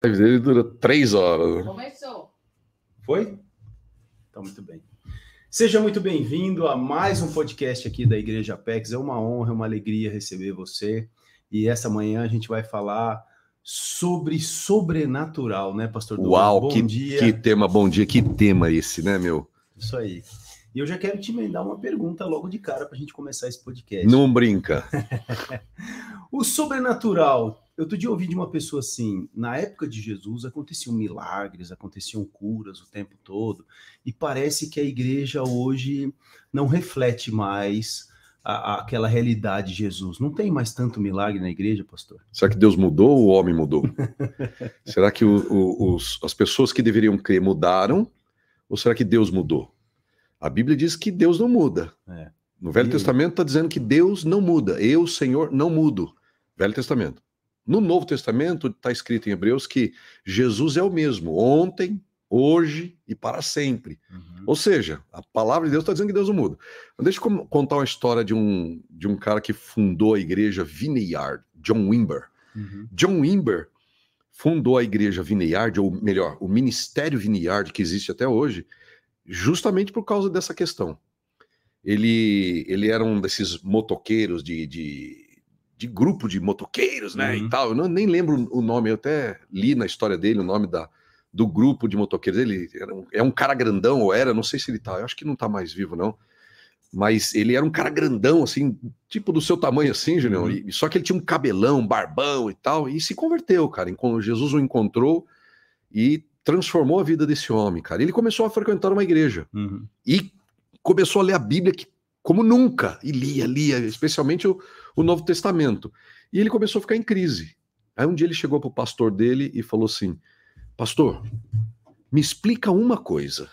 Live dele dura 3 horas. Começou. Foi? Então, muito bem. Seja muito bem-vindo a mais um podcast aqui da Igreja Apex. É uma honra, é uma alegria receber você. E essa manhã a gente vai falar sobre sobrenatural, né, Pastor Douglas? Uau, bom dia. Que tema, bom dia, que tema esse, né, meu? Isso aí. E eu já quero te emendar uma pergunta logo de cara para a gente começar esse podcast. Não brinca. O sobrenatural. Outro dia eu ouvi de uma pessoa assim, na época de Jesus aconteciam milagres, aconteciam curas o tempo todo, e parece que a igreja hoje não reflete mais aquela realidade de Jesus. Não tem mais tanto milagre na igreja, pastor? Será que Deus mudou ou o homem mudou? Será que as pessoas que deveriam crer mudaram? Ou será que Deus mudou? A Bíblia diz que Deus não muda. No Velho Testamento está dizendo que Deus não muda. Eu, Senhor, não mudo. Velho Testamento. No Novo Testamento está escrito em Hebreus que Jesus é o mesmo, ontem, hoje e para sempre. Ou seja, a palavra de Deus está dizendo que Deus não muda. Mas deixa eu contar uma história de um cara que fundou a igreja Vineyard, John Wimber. John Wimber fundou a igreja Vineyard, ou melhor, o Ministério Vineyard, que existe até hoje, justamente por causa dessa questão. Ele era um desses motoqueiros de grupo de motoqueiros, né, e tal. Eu nem lembro o nome, eu até li na história dele o nome do grupo de motoqueiros. Ele é um cara grandão, ou era, não sei se ele tá, eu acho que não tá mais vivo, não. Mas ele era um cara grandão, assim, tipo do seu tamanho assim, Julião, só que ele tinha um cabelão, barbão e tal, e se converteu, cara. Jesus o encontrou e transformou a vida desse homem, cara. Ele começou a frequentar uma igreja e começou a ler a Bíblia como nunca, e lia, especialmente o Novo Testamento. E ele começou a ficar em crise. Aí um dia ele chegou pro pastor dele e falou assim: pastor, me explica uma coisa.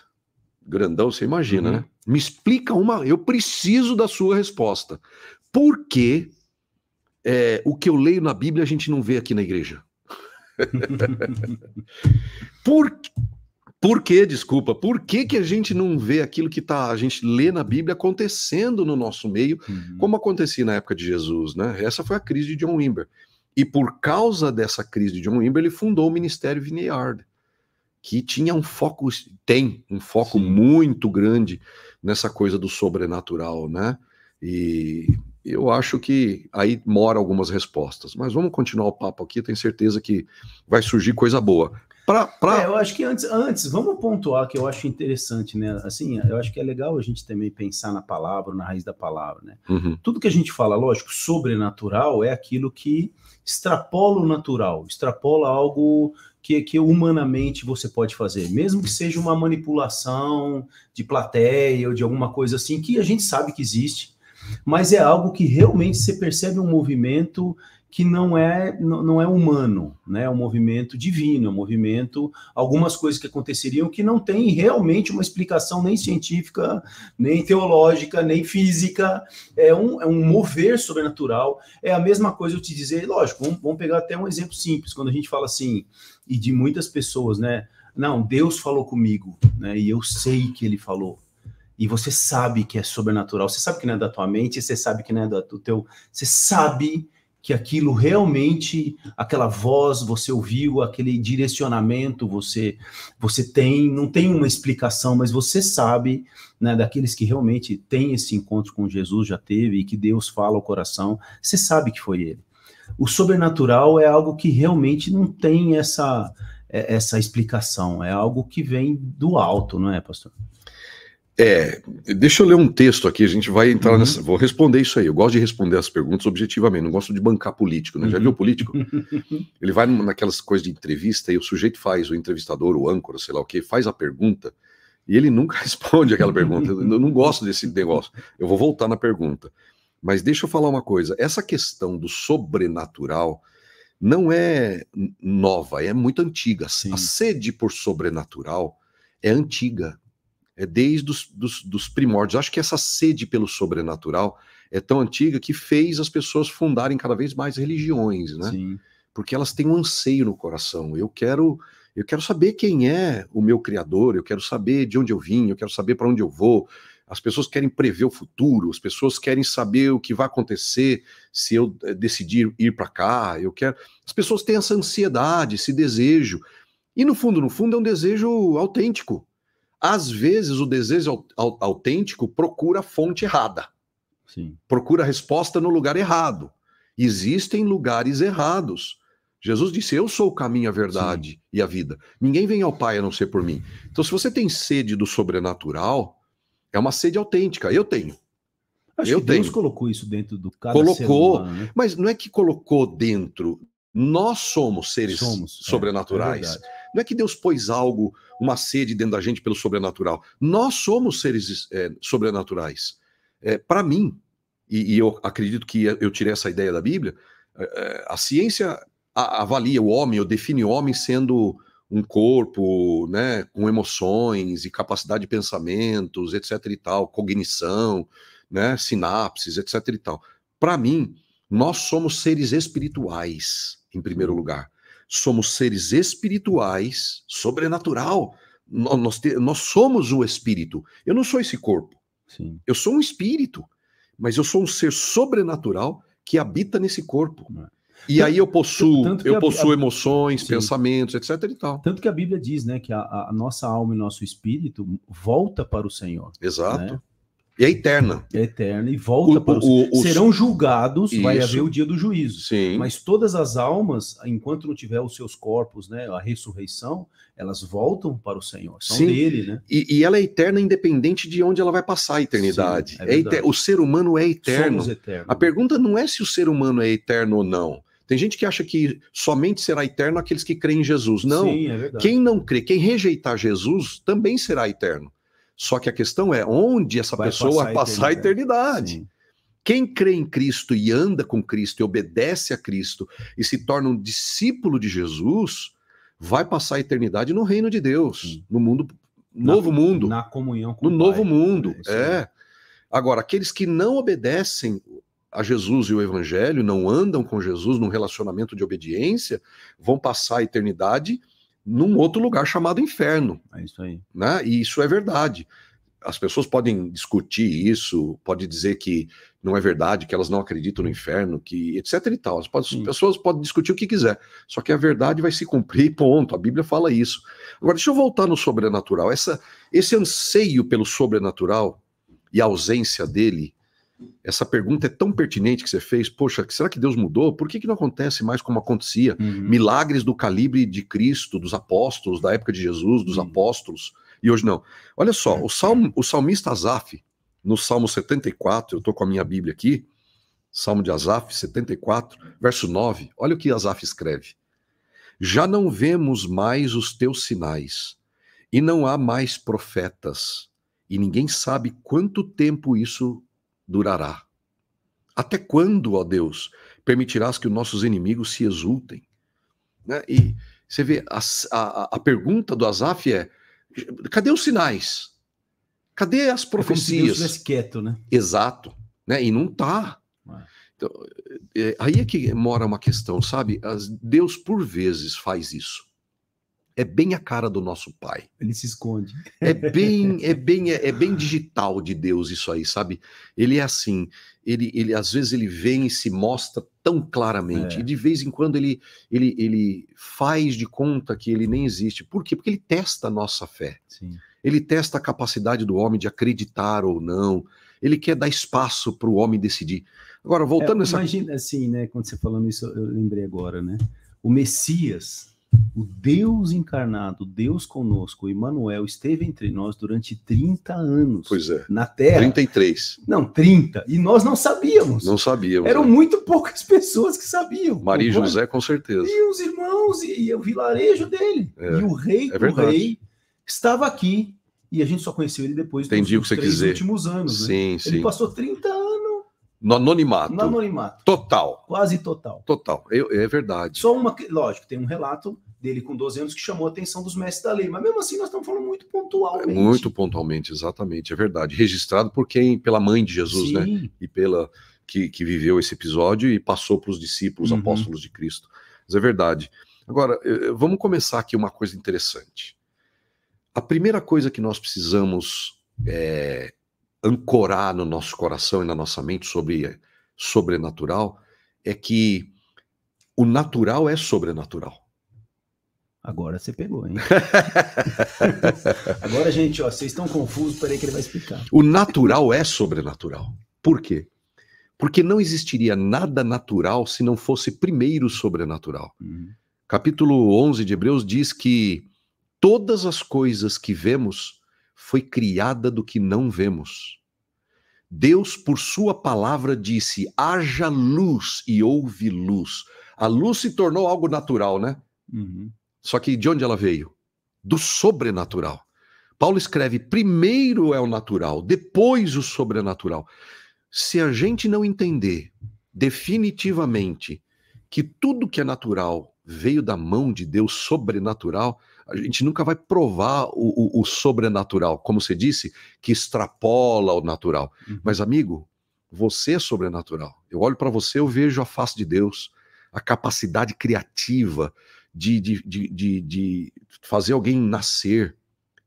Grandão, você imagina, né? Me explica eu preciso da sua resposta. Por que o que eu leio na Bíblia a gente não vê aqui na igreja? Por que a gente não vê aquilo que a gente lê na Bíblia acontecendo no nosso meio, como acontecia na época de Jesus, né? Essa foi a crise de John Wimber. E por causa dessa crise de John Wimber, ele fundou o Ministério Vineyard, que tinha tem um foco muito grande nessa coisa do sobrenatural, né? E eu acho que aí mora algumas respostas. Mas vamos continuar o papo aqui, tenho certeza que vai surgir coisa boa. Eu acho que antes, vamos pontuar que eu acho interessante, né? Assim, eu acho que é legal a gente também pensar na palavra, na raiz da palavra, né? Tudo que a gente fala, lógico, sobrenatural é aquilo que extrapola o natural, extrapola algo que humanamente você pode fazer, mesmo que seja uma manipulação de plateia ou de alguma coisa assim, que a gente sabe que existe, mas é algo que realmente você percebe um movimento que não é humano, né? É um movimento divino, é um movimento, algumas coisas que aconteceriam que não tem realmente uma explicação nem científica, nem teológica, nem física, é um mover sobrenatural. É a mesma coisa eu te dizer, lógico, vamos pegar até um exemplo simples, quando a gente fala assim, e de muitas pessoas, né? Não, Deus falou comigo, né? E eu sei que ele falou. E você sabe que é sobrenatural, você sabe que não é da tua mente, você sabe que não é do teu... Você sabe que aquilo realmente, aquela voz, você ouviu, aquele direcionamento, você tem, não tem uma explicação, mas você sabe, né, daqueles que realmente têm esse encontro com Jesus, já teve, e que Deus fala ao coração, você sabe que foi ele. O sobrenatural é algo que realmente não tem essa explicação, é algo que vem do alto, não é, pastor? Deixa eu ler um texto aqui, a gente vai entrar nessa... Vou responder isso aí, eu gosto de responder as perguntas objetivamente, não gosto de bancar político, né? Já viu político? Ele vai naquelas coisas de entrevista e o sujeito faz, o entrevistador, o âncora, sei lá o que, faz a pergunta e ele nunca responde aquela pergunta. Eu não gosto desse negócio, eu vou voltar na pergunta. Mas deixa eu falar uma coisa, essa questão do sobrenatural não é nova, é muito antiga. Sim. A sede por sobrenatural é antiga. É desde os primórdios. Acho que essa sede pelo sobrenatural é tão antiga que fez as pessoas fundarem cada vez mais religiões, né? Sim. Porque elas têm um anseio no coração. Eu quero saber quem é o meu Criador, eu quero saber de onde eu vim, eu quero saber para onde eu vou, As pessoas querem prever o futuro, as pessoas querem saber o que vai acontecer se eu decidir ir para cá, eu quero... As pessoas têm essa ansiedade, esse desejo. E no fundo, é um desejo autêntico. Às vezes o desejo autêntico procura a fonte errada. Sim. Procura a resposta no lugar errado. Existem lugares errados. Jesus disse, eu sou o caminho, a verdade Sim. e a vida. Ninguém vem ao Pai a não ser por mim. Então, se você tem sede do sobrenatural, é uma sede autêntica. Eu tenho. Acho que Deus colocou isso dentro do cada ser humano, né? Mas não é que colocou dentro. Nós somos seres sobrenaturais. Não é que Deus pôs algo, uma sede dentro da gente pelo sobrenatural. Nós somos seres sobrenaturais. Para mim, e eu acredito que eu tirei essa ideia da Bíblia, a ciência avalia o homem, ou define o homem sendo um corpo, né, com emoções e capacidade de pensamentos, etc. e tal, cognição, né, sinapses, etc. e tal. Para mim, nós somos seres espirituais, em primeiro lugar. Somos seres espirituais, sobrenatural. Nós somos o espírito. Eu não sou esse corpo. Sim. Eu sou um espírito, mas eu sou um ser sobrenatural que habita nesse corpo. E aí eu possuo emoções, Sim. pensamentos, etc. e tal. Tanto que a Bíblia diz, né, que a nossa alma e nosso espírito volta para o Senhor. Exato. Né? E é eterna. É eterna e volta para o Senhor. Serão julgados, isso. Vai haver o dia do juízo. Sim. Mas todas as almas, enquanto não tiver os seus corpos, né, a ressurreição, elas voltam para o Senhor. São Sim. dele, né? E ela é eterna independente de onde ela vai passar a eternidade. Sim, o ser humano é eterno. Somos eternos. A pergunta não é se o ser humano é eterno ou não. Tem gente que acha que somente será eterno aqueles que creem em Jesus. Não. Sim, é verdade. Quem não crê, quem rejeitar Jesus, também será eterno. Só que a questão é onde essa pessoa vai passar a eternidade. Sim. Quem crê em Cristo e anda com Cristo e obedece a Cristo e se torna um discípulo de Jesus, vai passar a eternidade no reino de Deus, Sim. no mundo, novo mundo. Na comunhão com o No novo Pai. mundo, Agora, aqueles que não obedecem a Jesus e o Evangelho, não andam com Jesus num relacionamento de obediência, vão passar a eternidade num outro lugar chamado inferno. É isso aí. Né? E isso é verdade. As pessoas podem discutir isso, pode dizer que não é verdade, que elas não acreditam no inferno, que etc e tal. As pessoas podem discutir o que quiser, só que a verdade vai se cumprir, ponto. A Bíblia fala isso. Agora, deixa eu voltar no sobrenatural. Esse anseio pelo sobrenatural e a ausência dele, essa pergunta é tão pertinente que você fez. Poxa, será que Deus mudou? Por que não acontece mais como acontecia? Milagres do calibre de Cristo, dos apóstolos, da época de Jesus, dos apóstolos, e hoje não. Olha só, o salmista Asaf, no Salmo 74, eu estou com a minha Bíblia aqui, Salmo de Asaf, 74, verso 9, olha o que Asaf escreve. Já não vemos mais os teus sinais, e não há mais profetas, e ninguém sabe quanto tempo isso durará. Até quando, ó Deus, permitirás que os nossos inimigos se exultem? Né? E você vê, a pergunta do Asaf é, cadê os sinais? Cadê as profecias? Como se Deus estivesse quieto, né? Exato. Né? E não está. Então, aí é que mora uma questão, sabe? Deus, por vezes, faz isso. É bem a cara do nosso Pai. Ele se esconde. É bem digital de Deus isso aí, sabe? Ele é assim, ele às vezes ele vem e se mostra tão claramente, e de vez em quando ele faz de conta que ele nem existe. Por quê? Porque ele testa a nossa fé. Sim. Ele testa a capacidade do homem de acreditar ou não. Ele quer dar espaço para o homem decidir. Agora, voltando nessa... Imagina assim, né? Quando você falando isso, eu lembrei agora, né? O Messias, o Deus encarnado, Deus conosco, o Emmanuel, esteve entre nós durante 30 anos. Pois é. Na Terra. 33. Não, 30. E nós não sabíamos. Não sabíamos. Eram muito poucas pessoas que sabiam. Maria e José, com certeza. E os irmãos, e o vilarejo dele. E o rei, rei estava aqui. E a gente só conheceu ele depois dos 3 últimos anos. Sim, né? sim. Ele passou 30 anos. No anonimato. No anonimato. Total. Quase total. Total. É verdade. Só uma... Lógico, tem um relato dele com 12 anos que chamou a atenção dos mestres da lei. Mas mesmo assim, nós estamos falando muito pontualmente. Muito pontualmente, exatamente. É verdade. Registrado por pela mãe de Jesus, né? E pela... Que viveu esse episódio e passou para os discípulos, apóstolos de Cristo. Mas é verdade. Agora, vamos começar aqui uma coisa interessante. A primeira coisa que nós precisamos ancorar no nosso coração e na nossa mente sobre sobrenatural é que o natural é sobrenatural. Agora você pegou, hein? Agora, gente, ó, vocês estão confusos, peraí que ele vai explicar. O natural é sobrenatural. Por quê? Porque não existiria nada natural se não fosse primeiro sobrenatural. Capítulo 11 de Hebreus diz que todas as coisas que vemos foi criada do que não vemos. Deus, por sua palavra, disse, haja luz e houve luz. A luz se tornou algo natural, né? Só que de onde ela veio? Do sobrenatural. Paulo escreve, primeiro é o natural, depois o sobrenatural. Se a gente não entender definitivamente que tudo que é natural veio da mão de Deus sobrenatural, a gente nunca vai provar o sobrenatural, como você disse, que extrapola o natural. Mas, amigo, você é sobrenatural. Eu olho para você, eu vejo a face de Deus, a capacidade criativa de fazer alguém nascer,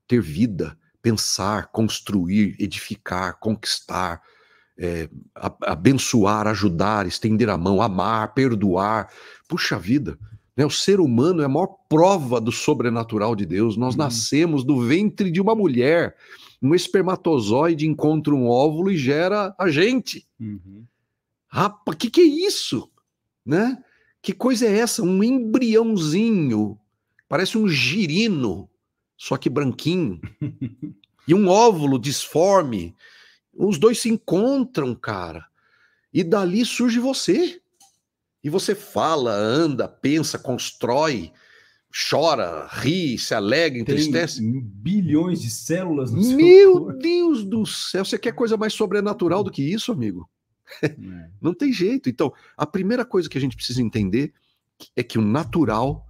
ter vida, pensar, construir, edificar, conquistar, abençoar, ajudar, estender a mão, amar, perdoar. Puxa vida, né? O ser humano é a maior prova do sobrenatural de Deus. Nós nascemos do ventre de uma mulher, um espermatozoide encontra um óvulo e gera a gente. Rapaz, que é isso? Né? Que coisa é essa? Um embriãozinho, parece um girino, só que branquinho, e um óvulo disforme. Os dois se encontram, cara, e dali surge você. E você fala, anda, pensa, constrói, chora, ri, se alegra, entristece. Tem bilhões de células no seu Meu corpo. Deus do céu, você quer coisa mais sobrenatural do que isso, amigo? Não tem jeito. Então, a primeira coisa que a gente precisa entender é que o natural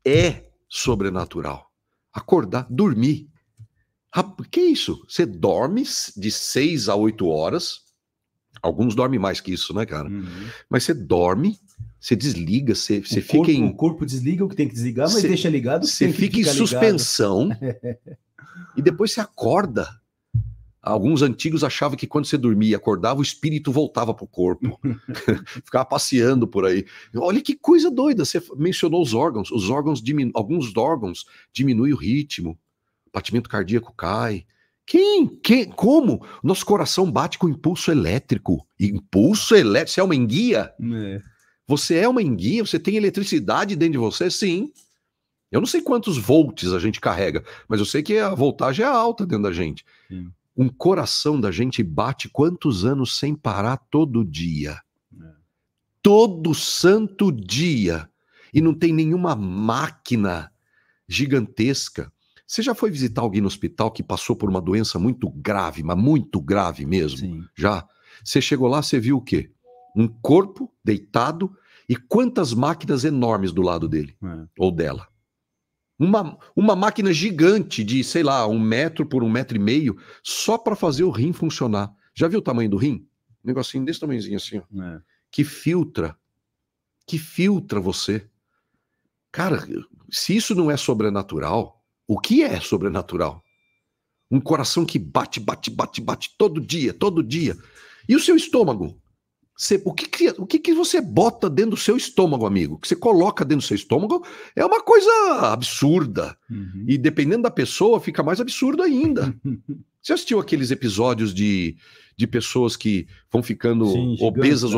é sobrenatural. Acordar, dormir. Que isso? Você dorme de 6 a 8 horas. Alguns dormem mais que isso, né, cara? Mas você dorme, você desliga, você fica em... O corpo desliga o que tem que desligar, mas deixa ligado o que você fica em suspensão e depois você acorda. Alguns antigos achavam que quando você dormia e acordava, o espírito voltava para o corpo. Ficava passeando por aí. Olha que coisa doida. Você mencionou os órgãos. Alguns órgãos diminuem o ritmo. O batimento cardíaco cai. Como? Nosso coração bate com impulso elétrico. Impulso elétrico? Você é uma enguia? Você é uma enguia? Você tem eletricidade dentro de você? Sim. Eu não sei quantos volts a gente carrega, mas eu sei que a voltagem é alta dentro da gente. Um coração da gente bate quantos anos sem parar todo dia? Todo santo dia. E não tem nenhuma máquina gigantesca. Você já foi visitar alguém no hospital que passou por uma doença muito grave, mas muito grave mesmo? Sim. Já? Você chegou lá, você viu o quê? Um corpo deitado e quantas máquinas enormes do lado dele ou dela? Uma máquina gigante de, sei lá, 1 metro por 1,5 metro, só para fazer o rim funcionar. Já viu o tamanho do rim? Um negocinho desse tamanhozinho assim, ó. Que filtra você. Cara, se isso não é sobrenatural, o que é sobrenatural? Um coração que bate todo dia. E o seu estômago? O que você bota dentro do seu estômago, amigo? O que você coloca dentro do seu estômago é uma coisa absurda. E dependendo da pessoa, fica mais absurdo ainda. Você assistiu aqueles episódios de pessoas que vão ficando obesas,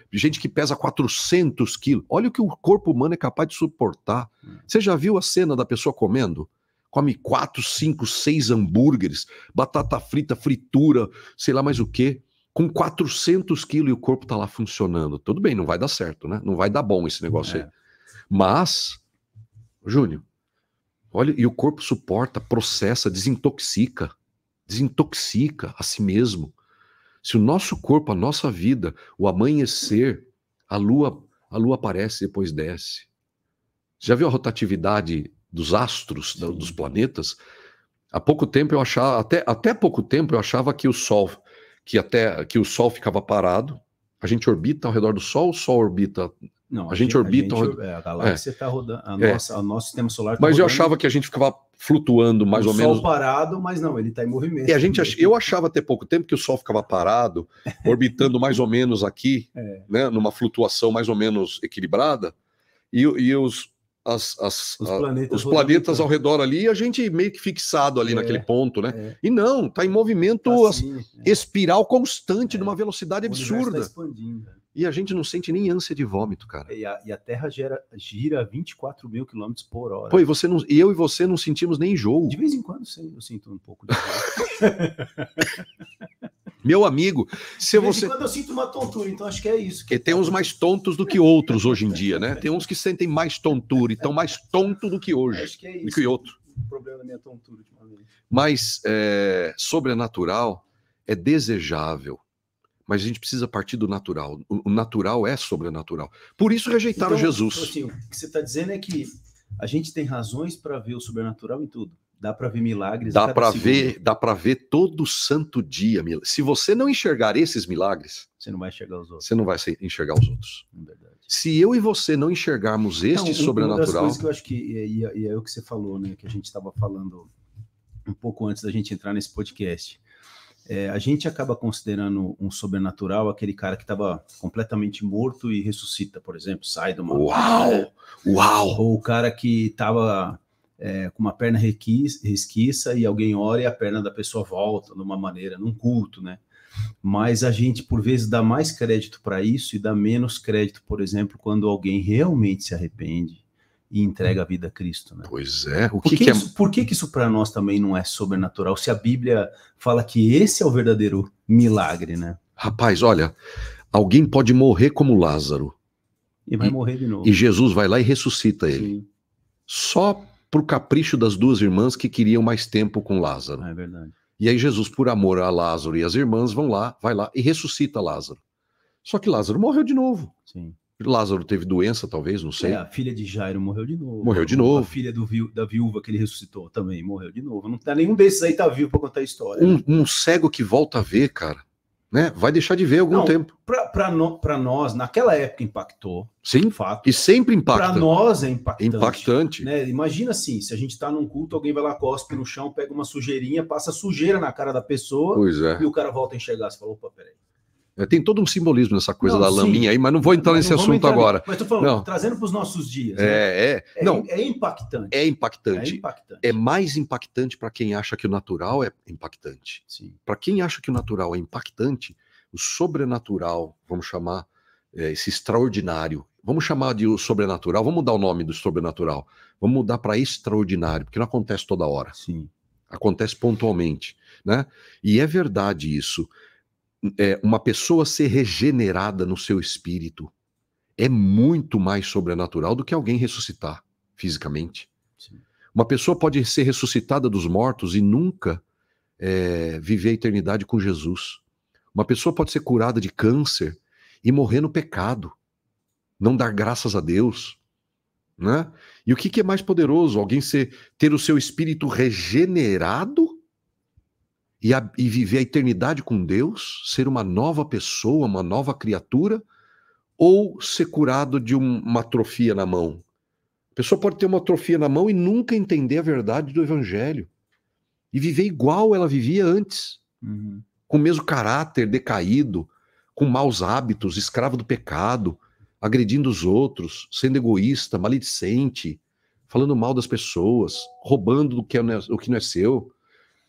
gente que pesa 400 quilos. Olha o que o corpo humano é capaz de suportar. Você já viu a cena da pessoa comendo? Come 4, 5, 6 hambúrgueres, batata frita, fritura, sei lá mais o quê. Com 400 quilos e o corpo tá lá funcionando. Tudo bem, não vai dar certo, né? Não vai dar bom esse negócio aí. Mas, Júnior, olha, e o corpo suporta, processa, desintoxica a si mesmo. Se o nosso corpo, a nossa vida, o amanhecer, a lua aparece e depois desce. Já viu a rotatividade dos astros, dos planetas? Há pouco tempo eu achava, até pouco tempo eu achava que o Sol... que o Sol ficava parado, a gente orbita ao redor do Sol, o Sol orbita... Não, a gente orbita... a galáxia está rodando, o nosso sistema solar está Mas rodando. eu achava que a gente ficava flutuando mais ou menos. O Sol parado, mas não, ele está em movimento. E eu achava até pouco tempo que o Sol ficava parado, orbitando mais ou menos aqui, né, numa flutuação mais ou menos equilibrada, e os planetas ao redor ali, a gente meio que fixado ali naquele ponto, né? E não, está em movimento assim, espiral constante, numa velocidade absurda. Tá expandindo. E a gente não sente nem ânsia de vômito, cara. E a Terra gira 24 mil quilômetros por hora. Pô, eu e você não sentimos nem enjoo. De vez em quando eu sinto um pouco de Meu amigo, se de vez você... em quando eu sinto uma tontura, então acho que é isso. Porque tem uns mais tontos do que outros hoje em dia, né? Tem uns que sentem mais tontura e estão mais tonto do que hoje, acho que é isso, do que outro. O problema da minha tontura ultimamente. Mas sobrenatural é desejável, mas a gente precisa partir do natural. O natural é sobrenatural. Por isso rejeitaram então, Jesus. Assim, o que você está dizendo é que a gente tem razões para ver o sobrenatural em tudo. Dá para ver milagres. Dá para ver todo santo dia. Se você não enxergar esses milagres, você não vai enxergar os outros. Você não vai enxergar os outros. É verdade. Se eu e você não enxergarmos este sobrenatural... Uma das coisas que eu acho que, e é o que você falou, né, que a gente estava falando um pouco antes da gente entrar nesse podcast, a gente acaba considerando um sobrenatural aquele cara que estava completamente morto e ressuscita, por exemplo, sai de uma... Uau! Ou o cara que estava... com uma perna resquiça e alguém ora e a perna da pessoa volta de uma maneira, num culto, né? Mas a gente, por vezes, dá mais crédito para isso e dá menos crédito, por exemplo, quando alguém realmente se arrepende e entrega a vida a Cristo, né? Pois é. Por que isso para nós também não é sobrenatural? Se a Bíblia fala que esse é o verdadeiro milagre, né? Rapaz, olha, alguém pode morrer como Lázaro. E vai morrer de novo. E Jesus vai lá e ressuscita ele. Sim. Só por capricho das duas irmãs que queriam mais tempo com Lázaro. É verdade. E aí Jesus, por amor a Lázaro e as irmãs, vai lá e ressuscita Lázaro. Só que Lázaro morreu de novo. Sim. Lázaro teve doença, talvez, não sei. A filha de Jairo morreu de novo. Morreu de novo. A filha da viúva que ele ressuscitou também morreu de novo. Não tá nenhum desses aí tá vivo para contar a história. Um cego que volta a ver, cara, né? Vai deixar de ver algum tempo. Para nós, naquela época impactou. Sim, fato. E sempre impacta. Para nós é impactante. Impactante. Né? Imagina assim, se a gente tá num culto, alguém vai lá, cospe no chão, pega uma sujeirinha, passa sujeira na cara da pessoa, e o cara volta a enxergar. Você fala, opa, peraí. Tem todo um simbolismo nessa coisa da laminha aí, mas não vou entrar nesse assunto agora. Mas tô falando, trazendo para os nossos dias. É impactante. É impactante. É mais impactante para quem acha que o natural é impactante. Para quem acha que o natural é impactante, o sobrenatural, vamos chamar esse extraordinário, vamos chamar de o sobrenatural, vamos mudar o nome do sobrenatural, vamos mudar para extraordinário, porque não acontece toda hora. Sim. Acontece pontualmente, né? E é verdade isso. Uma pessoa ser regenerada no seu espírito é muito mais sobrenatural do que alguém ressuscitar fisicamente. Sim. Uma pessoa pode ser ressuscitada dos mortos e nunca viver a eternidade com Jesus. Uma pessoa pode ser curada de câncer e morrer no pecado, não dar graças a Deus, né? E o que é mais poderoso? Alguém ter o seu espírito regenerado e viver a eternidade com Deus, ser uma nova pessoa, uma nova criatura, ou ser curado de uma atrofia na mão? A pessoa pode ter uma atrofia na mão e nunca entender a verdade do evangelho, e viver igual ela vivia antes, com o mesmo caráter decaído, com maus hábitos, escravo do pecado, agredindo os outros, sendo egoísta, maledicente, falando mal das pessoas, roubando o que não é seu,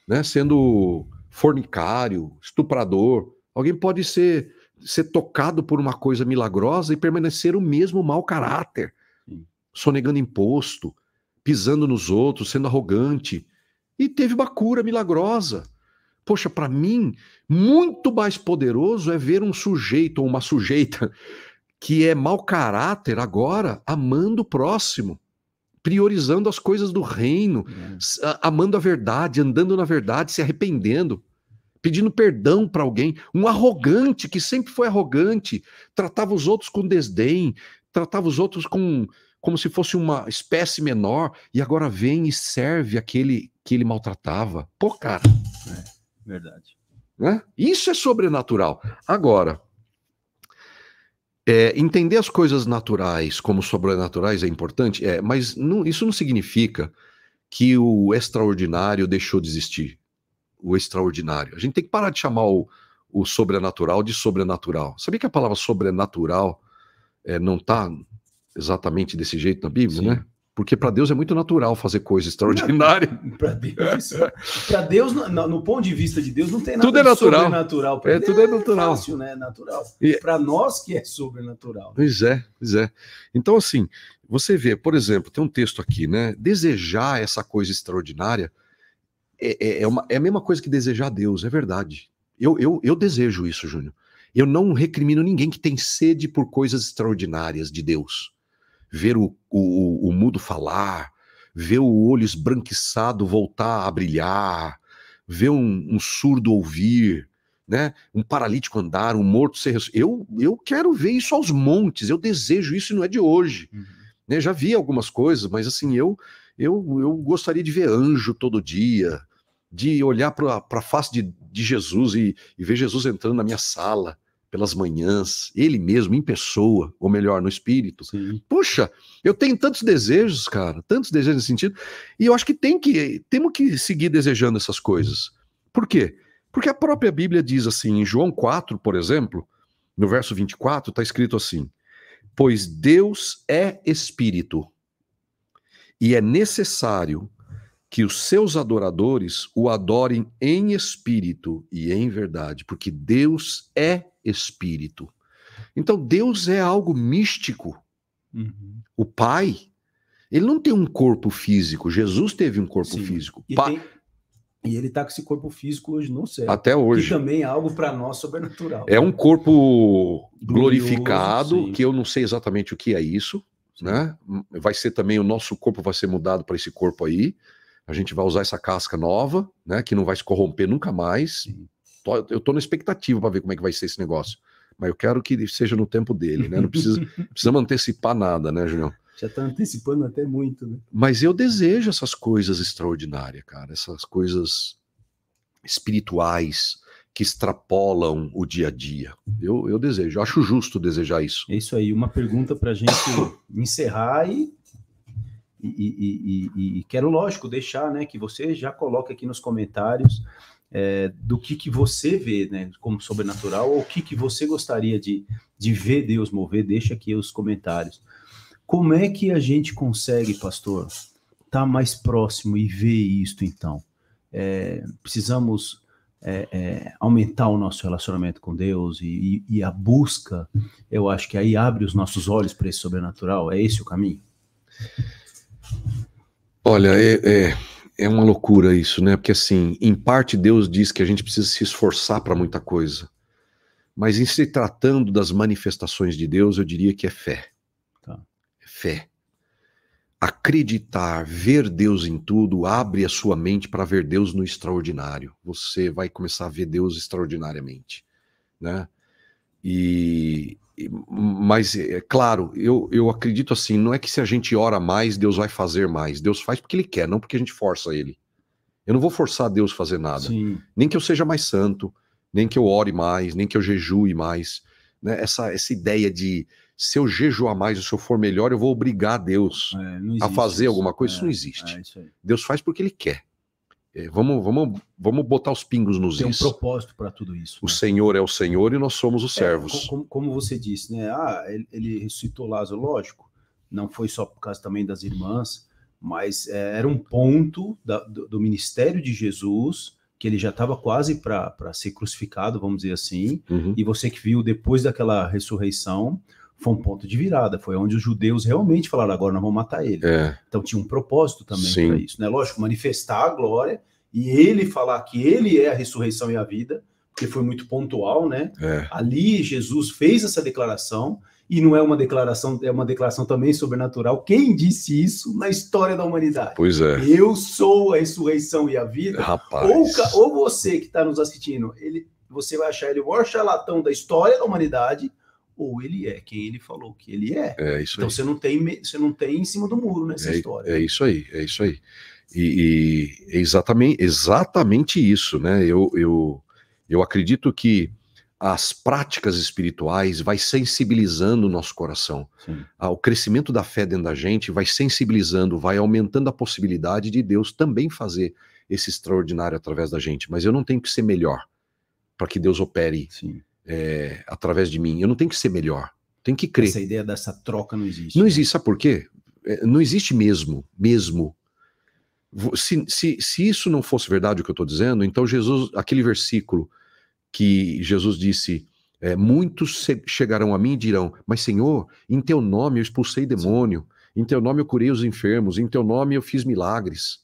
né? Sendo fornicário, estuprador. Alguém pode ser tocado por uma coisa milagrosa e permanecer o mesmo mau caráter, sonegando imposto, pisando nos outros, sendo arrogante, e teve uma cura milagrosa. Poxa, para mim, muito mais poderoso é ver um sujeito ou uma sujeita que é mau caráter agora amando o próximo, priorizando as coisas do reino, amando a verdade, andando na verdade, se arrependendo, pedindo perdão para alguém. Um arrogante que sempre foi arrogante, tratava os outros com desdém, tratava os outros como se fosse uma espécie menor, e agora vem e serve aquele que ele maltratava. Pô, cara. Verdade. Né? Isso é sobrenatural. Agora, entender as coisas naturais como sobrenaturais é importante, mas isso não significa que o extraordinário deixou de existir. O extraordinário. A gente tem que parar de chamar o sobrenatural de sobrenatural. Sabia que a palavra sobrenatural não está exatamente desse jeito na Bíblia, Sim. né? Porque para Deus é muito natural fazer coisa extraordinária. Para Deus, no ponto de vista de Deus, não tem nada tudo é natural. Sobrenatural. Tudo é natural. Fácil, né? Natural. E... para nós que é sobrenatural. Pois é. Então, assim, você vê, por exemplo, tem um texto aqui, né? Desejar essa coisa extraordinária é a mesma coisa que desejar Deus, é verdade. Eu desejo isso, Júnior. Eu não recrimino ninguém que tem sede por coisas extraordinárias de Deus. Ver o mudo falar, ver o olho esbranquiçado voltar a brilhar, ver um surdo ouvir, né? Um paralítico andar, um morto ser ressuscitado. Eu quero ver isso aos montes, eu desejo isso e não é de hoje. Né? Já vi algumas coisas, mas assim, eu gostaria de ver anjo todo dia, de olhar para a face de Jesus e ver Jesus entrando na minha sala pelas manhãs, ele mesmo, em pessoa, ou melhor, no espírito. Sim. Puxa, eu tenho tantos desejos, cara, tantos desejos nesse sentido, e eu acho que temos que seguir desejando essas coisas. Por quê? Porque a própria Bíblia diz assim, em João 4, por exemplo, no verso 24, está escrito assim: pois Deus é espírito, e é necessário que os seus adoradores o adorem em espírito e em verdade, porque Deus é espírito. Então Deus é algo místico. O Pai, ele não tem um corpo físico. Jesus teve um corpo físico. E ele está com esse corpo físico hoje no céu. Até hoje. Que também é algo para nós sobrenatural. É um corpo glorificado, sim. que eu não sei exatamente o que é isso, né? Vai ser também, o nosso corpo vai ser mudado para esse corpo aí. A gente vai usar essa casca nova, né? Que não vai se corromper nunca mais. Sim. Eu tô na expectativa para ver como é que vai ser esse negócio. Mas eu quero que seja no tempo dele, né? Não precisamos antecipar nada, né, Julião? Já está antecipando até muito, né? Mas eu desejo essas coisas extraordinárias, cara. Essas coisas espirituais que extrapolam o dia a dia. Eu desejo. Eu acho justo desejar isso. É isso aí. Uma pergunta para a gente encerrar e quero, lógico, deixar, né, que você já coloque aqui nos comentários do que você vê, né, como sobrenatural, ou o que você gostaria de ver Deus mover. Deixa aqui os comentários. Como é que a gente consegue, pastor, estar mais próximo e ver isto, então? Precisamos aumentar o nosso relacionamento com Deus e a busca, eu acho que aí abre os nossos olhos para esse sobrenatural. É esse o caminho? Olha, é uma loucura isso, né? Porque assim, em parte Deus diz que a gente precisa se esforçar para muita coisa. Mas em se tratando das manifestações de Deus, eu diria que é fé. Tá. É fé. Acreditar, ver Deus em tudo, abre a sua mente para ver Deus no extraordinário. Você vai começar a ver Deus extraordinariamente, né? Mas, é claro, eu acredito assim, não é que se a gente ora mais, Deus vai fazer mais. Deus faz porque Ele quer, não porque a gente força Ele. Eu não vou forçar Deus a fazer nada. Sim. Nem que eu seja mais santo, nem que eu ore mais, nem que eu jejue mais. Né? Essa ideia de, se eu jejuar mais, se eu for melhor, eu vou obrigar Deus a fazer alguma coisa. Isso não existe. Isso aí. Deus faz porque Ele quer. Vamos botar os pingos nos is. Tem um propósito para tudo isso. O Senhor é o Senhor e nós somos os servos. Como você disse, né? Ele ressuscitou Lázaro, lógico. Não foi só por causa também das irmãs, mas era um ponto do ministério de Jesus, que ele já estava quase para ser crucificado, vamos dizer assim. E você que viu depois daquela ressurreição, foi um ponto de virada, foi onde os judeus realmente falaram, agora nós vamos matar ele. Então tinha um propósito também para isso, né? Lógico, manifestar a glória e ele falar que ele é a ressurreição e a vida, porque foi muito pontual, né? Ali Jesus fez essa declaração, e não é uma declaração, é uma declaração também sobrenatural. Quem disse isso na história da humanidade? Pois é. Eu sou a ressurreição e a vida. Rapaz. Ou você que está nos assistindo, você vai achar ele o maior charlatão da história da humanidade, ou ele é quem ele falou que ele é. Isso então aí. Você não tem em cima do muro nessa história. É isso aí. E é exatamente isso, né? Eu acredito que as práticas espirituais vai sensibilizando o nosso coração. O crescimento da fé dentro da gente vai sensibilizando, vai aumentando a possibilidade de Deus também fazer esse extraordinário através da gente. Mas eu não tenho que ser melhor para que Deus opere através de mim. Eu não tenho que ser melhor, tenho que crer. Essa ideia dessa troca não existe. Não existe, sabe por quê? Não existe mesmo. Se isso não fosse verdade o que eu estou dizendo, então Jesus, aquele versículo que Jesus disse, muitos chegarão a mim e dirão, mas Senhor, em teu nome eu expulsei demônio, em teu nome eu curei os enfermos, em teu nome eu fiz milagres.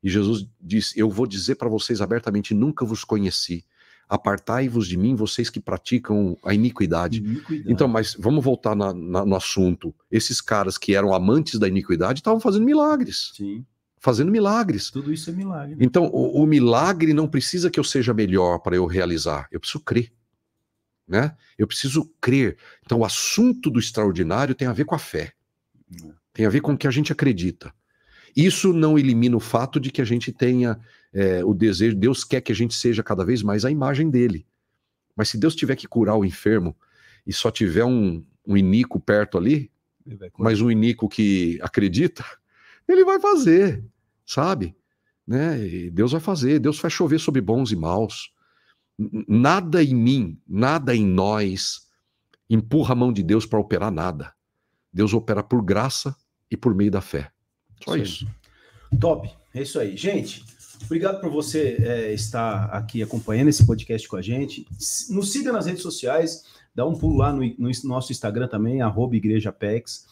E Jesus disse, eu vou dizer para vocês abertamente, nunca vos conheci. Apartai-vos de mim, vocês que praticam a iniquidade. Então, mas vamos voltar no assunto. Esses caras que eram amantes da iniquidade estavam fazendo milagres. Sim. Fazendo milagres. Tudo isso é milagre. Então, o milagre não precisa que eu seja melhor para eu realizar. Eu preciso crer. Né? Eu preciso crer. Então, o assunto do extraordinário tem a ver com a fé. Tem a ver com o que a gente acredita. Isso não elimina o fato de que a gente tenha o desejo, Deus quer que a gente seja cada vez mais a imagem dele. Mas se Deus tiver que curar o enfermo e só tiver um iníquo perto ali, mas um iníquo que acredita, ele vai fazer, sabe? Né? E Deus vai fazer, Deus vai chover sobre bons e maus. Nada em mim, nada em nós empurra a mão de Deus para operar nada. Deus opera por graça e por meio da fé. Só isso. Top, é isso aí. Gente, obrigado por você estar aqui acompanhando esse podcast com a gente. Nos siga nas redes sociais, dá um pulo lá no nosso Instagram também, @IgrejaPex.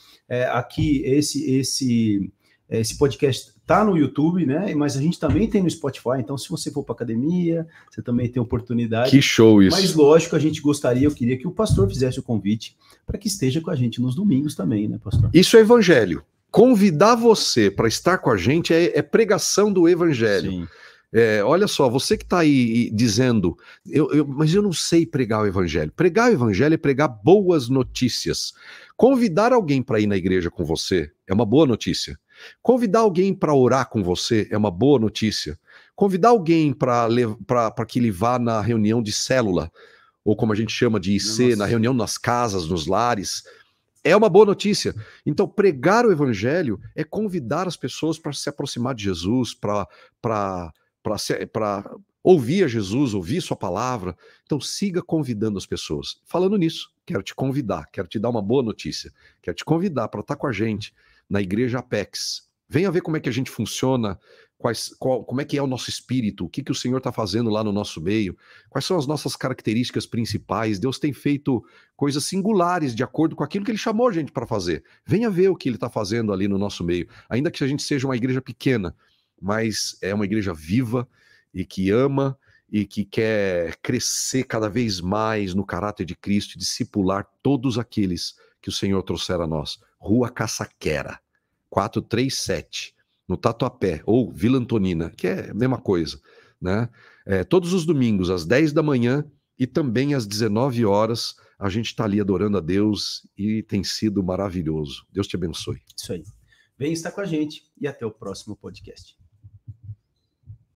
Aqui, esse podcast tá no YouTube, né? Mas a gente também tem no Spotify, então se você for para academia, você também tem oportunidade. Que show isso. Mas lógico, eu queria que o pastor fizesse o convite para que esteja com a gente nos domingos também, né, pastor? Isso é evangelho. Convidar você para estar com a gente é pregação do evangelho. Sim. Olha só, você que está aí dizendo, mas eu não sei pregar o evangelho. Pregar o evangelho é pregar boas notícias. Convidar alguém para ir na igreja com você é uma boa notícia. Convidar alguém para orar com você é uma boa notícia. Convidar alguém para que ele vá na reunião de célula, ou como a gente chama de IC, na reunião nas casas, nos lares, é uma boa notícia. Então, pregar o evangelho é convidar as pessoas para se aproximar de Jesus, para ouvir a Jesus, ouvir sua palavra. Então, siga convidando as pessoas. Falando nisso, quero te convidar, quero te dar uma boa notícia. Quero te convidar para estar com a gente na Igreja Apex. Venha ver como é que a gente funciona, como é que é o nosso espírito, o que o Senhor está fazendo lá no nosso meio, quais são as nossas características principais. Deus tem feito coisas singulares de acordo com aquilo que Ele chamou a gente para fazer. Venha ver o que Ele está fazendo ali no nosso meio. Ainda que a gente seja uma igreja pequena, mas é uma igreja viva e que ama e que quer crescer cada vez mais no caráter de Cristo e discipular todos aqueles que o Senhor trouxer a nós. Rua Caçaquera, 437. No Tatuapé, ou Vila Antonina, que é a mesma coisa, né? Todos os domingos, às 10 da manhã e também às 19 horas, a gente está ali adorando a Deus e tem sido maravilhoso. Deus te abençoe. Isso aí. Vem estar com a gente e até o próximo podcast.